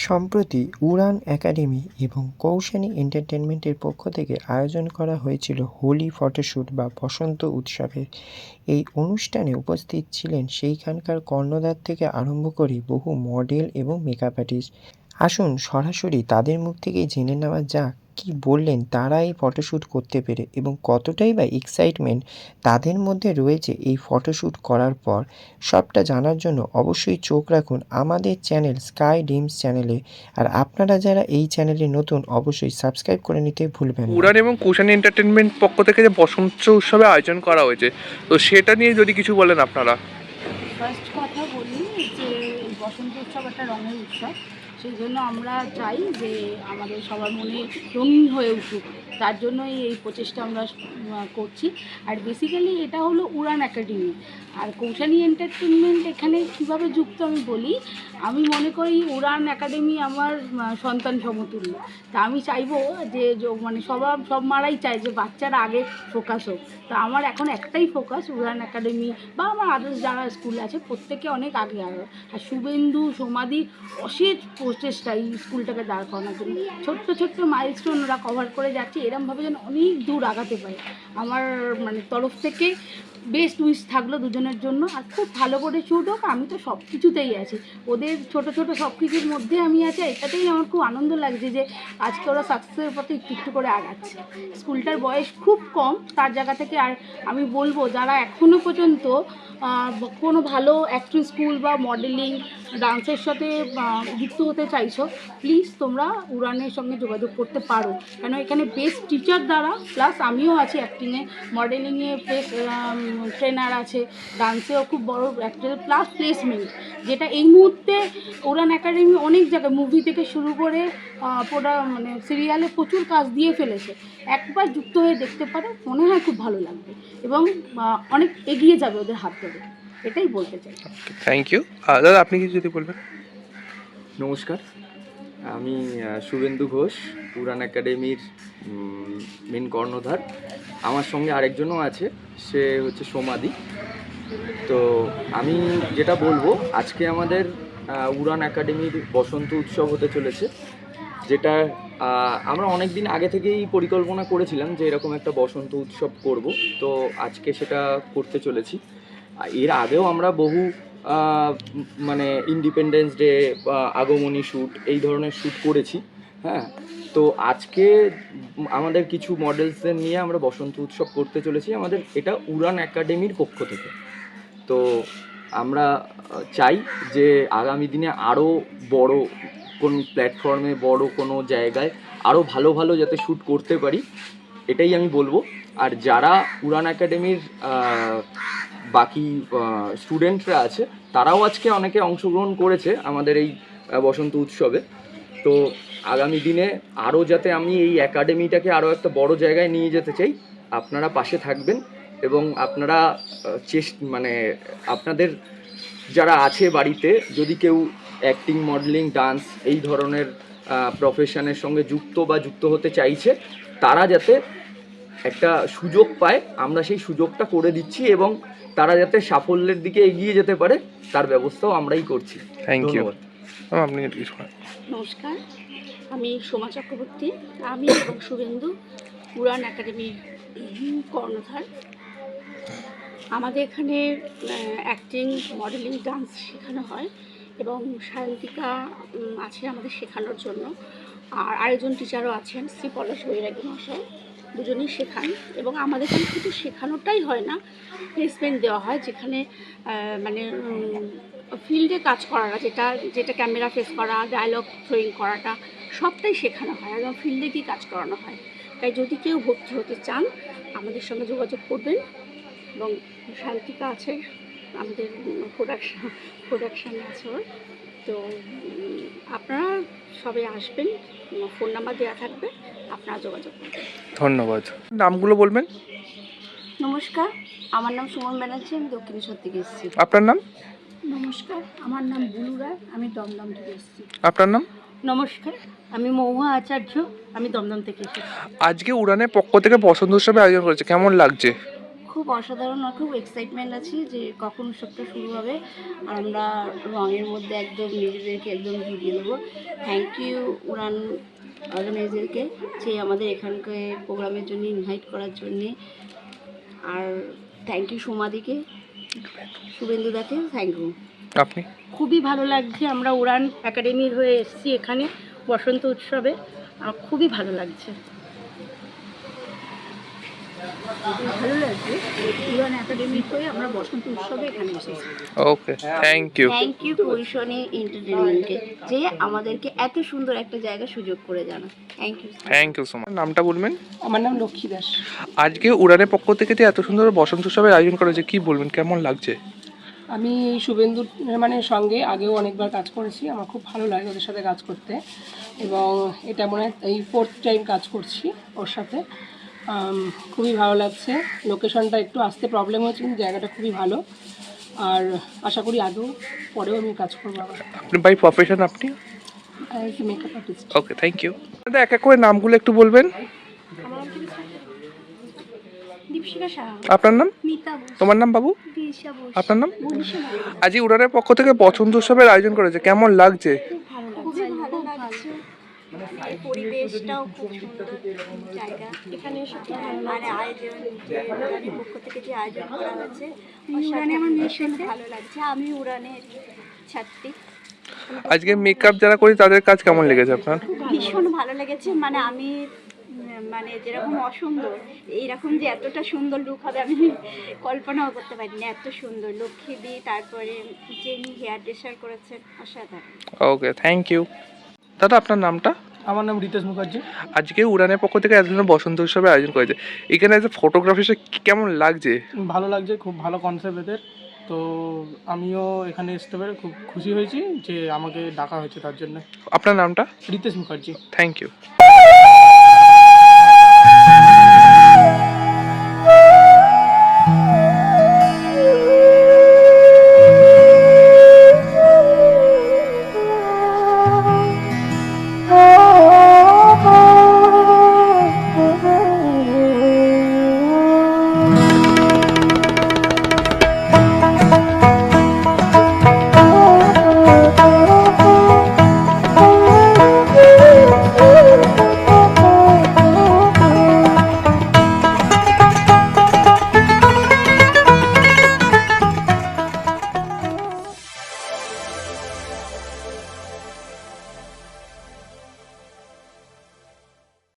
সম্প্রতি উড়ান একাডেমি এবং কৌশানী এন্টারটেনমেন্টের পক্ষ থেকে আয়োজন করা হয়েছিল হোলি ফটোশ্যুট বা বসন্ত উৎসবের। এই অনুষ্ঠানে উপস্থিত ছিলেন সেইখানকার কর্ণধার থেকে আরম্ভ করে বহু মডেল এবং মেকআপ আর্টিস্ট। আসুন সরাসরি তাদের মুখ থেকেই জেনে নেওয়া যাক কী বললেন তারা এই ফটোশ্যুট করতে পেরে এবং কতটাই বা এক্সাইটমেন্ট তাদের মধ্যে রয়েছে এই ফটোশ্যুট করার পর। সবটা জানার জন্য অবশ্যই চোখ রাখুন আমাদের চ্যানেল স্কাই ড্রিমস চ্যানেলে। আর আপনারা যারা এই চ্যানেলে নতুন অবশ্যই সাবস্ক্রাইব করে নিতে ভুলবেন না। উড়ান এবং কৌশানী এন্টারটেনমেন্ট পক্ষ থেকে যে বসন্ত উৎসবে আয়োজন করা হয়েছে, তো সেটা নিয়ে যদি কিছু বলেন আপনারা। ফার্স্ট কথা বলি যে বসন্ত উৎসব একটা রঙের উৎসব, সেই জন্য আমরা চাই যে আমাদের সবার মনে রঙিন হয়ে উঠুক, তার জন্যই এই প্রচেষ্টা আমরা করছি। আর বেসিক্যালি এটা হলো উড়ান একাডেমি আর কৌশানী এন্টারটেনমেন্ট এখানে কীভাবে যুক্ত আমি বলি। আমি মনে করি উড়ান একাডেমি আমার সন্তান সমতুল্য। তা আমি চাইবো যে মানে সব মারাই চায় যে বাচ্চারা আগে ফোকাস হোক। তো আমার এখন একটাই ফোকাস উড়ান একাডেমি বা আমার আদার্স যারা স্কুল আছে প্রত্যেকে অনেক আগে আগে। আর শুভেন্দু সমাধি অশেষ প্রচেষ্টা এই স্কুলটাকে দাঁড় করানোর জন্য। ছোট্ট ছোট্ট মাইলস্টোন ওরা কভার করে যাচ্ছে, এরমভাবে যেন অনেক দূর আগাতে পারে। আমার মানে তরফ থেকে বেস্ট উইশ থাকলো দুজনের জন্য। আর খুব ভালো করে শ্যুট হোক, আমি তো সব কিছুতেই আছি, ওদের ছোট ছোট সব কিছুর মধ্যে আমি আছি। এটাতেই আমার খুব আনন্দ লাগছে যে আজকে ওরা সাকসেসের পথে একটু একটু করে আগাচ্ছে। স্কুলটার বয়স খুব কম, তার জায়গা থেকে আর আমি বলবো যারা এখনও পর্যন্ত কোনো ভালো অ্যাক্টিং স্কুল বা মডেলিং ডান্সের সাথে যুক্ত হতে চাইছো, প্লিজ তোমরা উড়ানের সঙ্গে যোগাযোগ করতে পারো। কেন এখানে বেস্ট টিচার দ্বারা, প্লাস আমিও আছি অ্যাক্টিংয়ে, মডেলিংয়ে বেস্ট ট্রেনার আছে, ডান্সেও খুব বড় অ্যাক্টর, প্লাস প্লেসমেন্ট, যেটা এই মুহূর্তে উড়ান একাডেমি অনেক জায়গায় মুভি থেকে শুরু করে মানে সিরিয়ালে প্রচুর কাজ দিয়ে ফেলেছে। একবার যুক্ত হয়ে দেখতে পারো, মনে হয় খুব ভালো লাগবে এবং অনেক এগিয়ে যাবে ওদের হাত ধরে, এটাই বলতে চাই। Thank you. দাদা আপনি কি যদি বলবেন। নমস্কার, আমি শুভেন্দু ঘোষ, উড়ান একাডেমির মেন কর্ণধার। আমার সঙ্গে আরেকজনও আছে, সে হচ্ছে সমাধি। তো আমি যেটা বলবো, আজকে আমাদের উড়ান একাডেমির বসন্ত উৎসব হতে চলেছে, যেটা আমরা অনেক দিন আগে থেকেই পরিকল্পনা করেছিলাম যে এরকম একটা বসন্ত উৎসব করব। তো আজকে সেটা করতে চলেছি। এর আগেও আমরা বহু মানে ইন্ডিপেন্ডেন্স ডে বা আগমনী শ্যুট এই ধরনের শ্যুট করেছি। হ্যাঁ, তো আজকে আমাদের কিছু মডেলসদের নিয়ে আমরা বসন্ত উৎসব করতে চলেছি আমাদের এটা উড়ান একাডেমির পক্ষ থেকে। তো আমরা চাই যে আগামী দিনে আরও বড় কোন প্ল্যাটফর্মে, বড় কোনো জায়গায় আরও ভালো ভালো যাতে শ্যুট করতে পারি, এটাই আমি বলবো। আর যারা উড়ান একাডেমির বাকি স্টুডেন্টরা আছে, তারাও আজকে অনেকে অংশগ্রহণ করেছে আমাদের এই বসন্ত উৎসবে। তো আগামী দিনে আরও যাতে আমি এই একাডেমিটাকে আরও একটা বড় জায়গায় নিয়ে যেতে চাই, আপনারা পাশে থাকবেন এবং আপনারা মানে আপনাদের যারা আছে বাড়িতে, যদি কেউ অ্যাক্টিং, মডেলিং, ডান্স এই ধরনের প্রফেশনের সঙ্গে যুক্ত হতে চাইছে, তারা যাতে একটা সুযোগ পায়, আমরা সেই সুযোগটা করে দিচ্ছি এবং তারা যাতে সাফল্যের দিকে এগিয়ে যেতে পারে তার ব্যবস্থাও আমরাই করছি। Thank you. আপনি নমস্কার, আমি সোমা চক্রবর্তী, আমি এবং শুভেন্দু উড়ান একাডেমির কর্ণধার। আমাদের এখানে অ্যাক্টিং, মডেলিং, ডান্স শেখানো হয় এবং সায়ন্তিকা আছে আমাদের শেখানোর জন্য। আর আরেকজন টিচারও আছেন, শ্রী পলাশ বৈরাগী মশাই, দুজনেই শেখান। এবং আমাদের এখানে শুধু শেখানোটাই হয় না, প্লেসমেন্ট দেওয়া হয়, যেখানে মানে ফিল্ডে কাজ করাটা, যেটা ক্যামেরা ফেস করা, ডায়লগ থ্রোয়িং করাটা, সবটাই শেখানো হয়, একদম ফিল্ডে গিয়ে কাজ করানো হয়। তাই যদি কেউ ভর্তি হতে চান আমাদের সঙ্গে যোগাযোগ করবেন। এবং শান্তিকা আছে আমাদের প্রোডাকশানে আছে ওর। তো আপনারা সবাই আসবেন, ফোন নাম্বার দেওয়া থাকবে, আপনারা যোগাযোগ করবেন। ধন্যবাদ। নামগুলো বলবেন। নমস্কার, আমার নাম সুমন ব্যানার্জি, আমি দক্ষিণেশ্বর থেকে এসেছি। আপনার নাম? নমস্কার, আমার নাম বুলু রায়, আমি দমদম থেকে এসেছি। আপনার নাম? নমস্কার, আমি মহুয়া আচার্য, আমি দমদম থেকে এসেছি। আজকে উড়ানের পক্ষ থেকে বসন্ত উৎসবের আয়োজন করেছে, কেমন লাগছে? খুব অসাধারণ আর খুব এক্সাইটমেন্ট আছি যে কখন উৎসবটা শুরু হবে। আর আমরা রঙের মধ্যে একদম নিজেদেরকে একদম জড়িয়ে দেবো। থ্যাংক ইউ উড়ান অর্গানাইজারকে যে আমাদের এখানকার প্রোগ্রামের জন্য ইনভাইট করার জন্যে। আর থ্যাংক ইউ সোমাদিকে, শুভেন্দুদাকে থ্যাংক ইউ। আপনি? খুবই ভালো লাগছে, আমরা উড়ান একাডেমির হয়ে এসেছি এখানে বসন্ত উৎসবে, আর খুবই ভালো লাগছে। ভালো লাগছে, উড়ান একাডেমির হয়ে আমরা বসন্ত উৎসবে এখানে এসেছি। Okay, thank you. Thank you Kaishani এন্টারটেনমেন্টকে যে আমাদেরকে এত সুন্দর একটা জায়গা সুযোগ করে জানা। Thank you. Thank you so much. নামটা বলবেন? আমার নাম লক্ষ্মী দাস। আজকে উড়ানের পক্ষ থেকে যে এত সুন্দর বসন্ত উৎসবের আয়োজন করা হয়েছে, কি বলবেন, কেমন লাগছে? আমি শুভেন্দুর সঙ্গে আগেও অনেকবার কাজ করেছি, আমার খুব ভালো লাগে ওদের সাথে কাজ করতে, এবং এটা মনে হয় এই 4th টাইম কাজ করছি ওর সাথে। খুবই ভালো লাগছে। লোকেশনটা একটু আসতে প্রবলেম হচ্ছে, কিন্তু জায়গাটা খুবই ভালো, আর আশা করি আগেও পরেও আমি কাজ করবো আবার। আপনি বাই প্রফেশন আপনি? As a makeup artist. Okay, thank you. দাদা, এক এক করে নামগুলো একটু বলবেন। দীপশিকা সাহা, আপনার নাম? মিতা বোস, তোমার নাম বাবু? দিশা বোস, আপনার নাম? মনীষা বোস। আজকে উড়ানের পক্ষ থেকে বসন্ত উৎসবের আয়োজন করেছে, কেমন লাগছে? খুবই ভালো লাগছে। এই পরিবেশটাও খুব সুন্দর জায়গা, এখানে এসে খুব ভালো লাগছে। আর আয়োজন উড়ানের পক্ষ থেকে যে আয়োজন করা হয়েছে, উড়ানে আমার ভীষণ ভালো লাগছে। আমি উড়ানের ছাত্রী। আজকে মেকআপ যারা করি তাদের কাজ কেমন লেগেছে আপনার? ভীষণ ভালো লেগেছে। মানে আমি মানে যেরকম অসুন্দর, এইরকম যে এতটা সুন্দর লুক হবে আমি কল্পনাও করতে পারিনি। এত সুন্দর লক্ষ্মীদি, তারপরে যিনি হেয়ার ড্রেসার করেছেন, অসাধারণ। ওকে, থ্যাংক ইউ। দাদা, আপনার নামটা? আমার নাম রিতেশ মুখার্জি। আজকে উড়ানের পক্ষ থেকে এত সুন্দর বসন্ত উৎসবের আয়োজন করেছে, এখানে এসে ফটোগ্রাফি কেমন লাগছে? ভালো লাগছে, খুব ভালো কনসেপ্ট এদের। তো আমিও এখানে আসতে পেরে খুব খুশি হয়েছি যে আমাকে ডাকা হয়েছে তার জন্য। আপনার নামটা? রিতেশ মুখার্জি। Thank you.